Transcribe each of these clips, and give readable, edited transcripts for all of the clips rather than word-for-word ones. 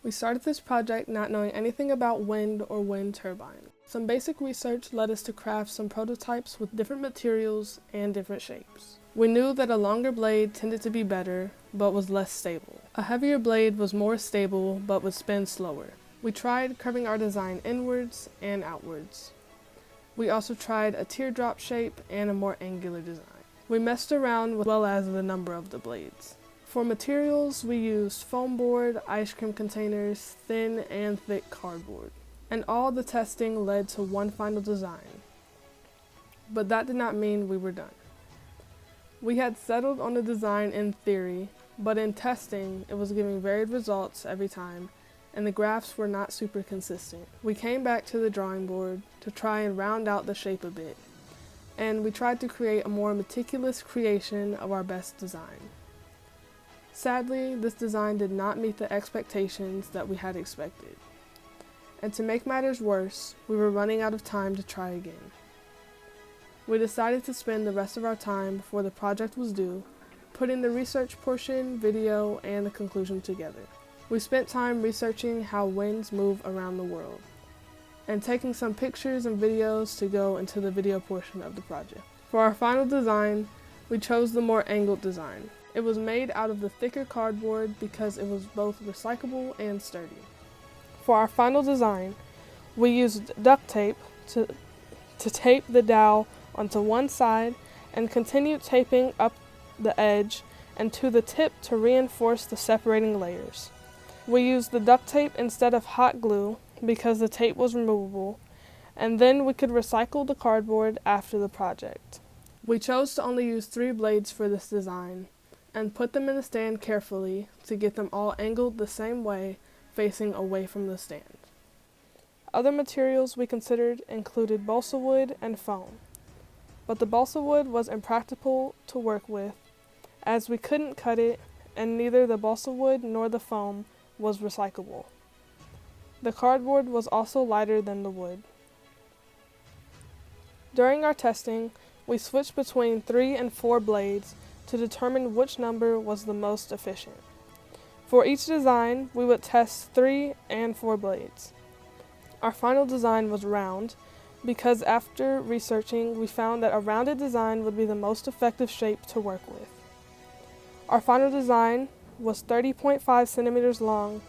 We started this project not knowing anything about wind or wind turbine. Some basic research led us to craft some prototypes with different materials and different shapes. We knew that a longer blade tended to be better, but was less stable. A heavier blade was more stable, but would spin slower. We tried curving our design inwards and outwards. We also tried a teardrop shape and a more angular design. We messed around as well as the number of the blades. For materials, we used foam board, ice cream containers, thin and thick cardboard. And all the testing led to one final design. But that did not mean we were done. We had settled on the design in theory, but in testing, it was giving varied results every time, and the graphs were not super consistent. We came back to the drawing board to try and round out the shape a bit, and we tried to create a more meticulous creation of our best design. Sadly, this design did not meet the expectations that we had expected. And to make matters worse, we were running out of time to try again. We decided to spend the rest of our time before the project was due, putting the research portion, video, and the conclusion together. We spent time researching how winds move around the world, and taking some pictures and videos to go into the video portion of the project. For our final design, we chose the more angled design. It was made out of the thicker cardboard because it was both recyclable and sturdy. For our final design, we used duct tape to tape the dowel onto one side and continued taping up the edge and to the tip to reinforce the separating layers. We used the duct tape instead of hot glue because the tape was removable, and then we could recycle the cardboard after the project. We chose to only use 3 blades for this design and put them in the stand carefully to get them all angled the same way, facing away from the stand. Other materials we considered included balsa wood and foam, but the balsa wood was impractical to work with as we couldn't cut it, and neither the balsa wood nor the foam was recyclable. The cardboard was also lighter than the wood. During our testing, we switched between 3 and 4 blades to determine which number was the most efficient. For each design, we would test 3 and 4 blades. Our final design was round because after researching, we found that a rounded design would be the most effective shape to work with. Our final design was 30.5 centimeters long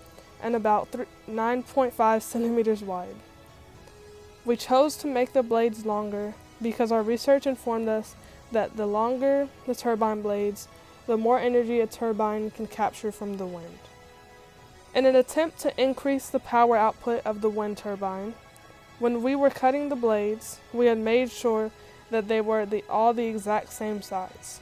and about 9.5 centimeters wide. We chose to make the blades longer because our research informed us that the longer the turbine blades, the more energy a turbine can capture from the wind. In an attempt to increase the power output of the wind turbine, when we were cutting the blades, we had made sure that they were all the exact same size.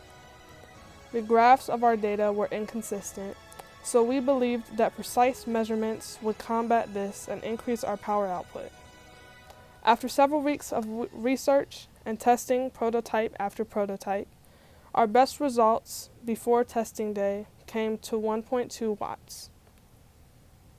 The graphs of our data were inconsistent, so we believed that precise measurements would combat this and increase our power output. After several weeks of research and testing prototype after prototype, our best results before testing day came to 1.2 watts.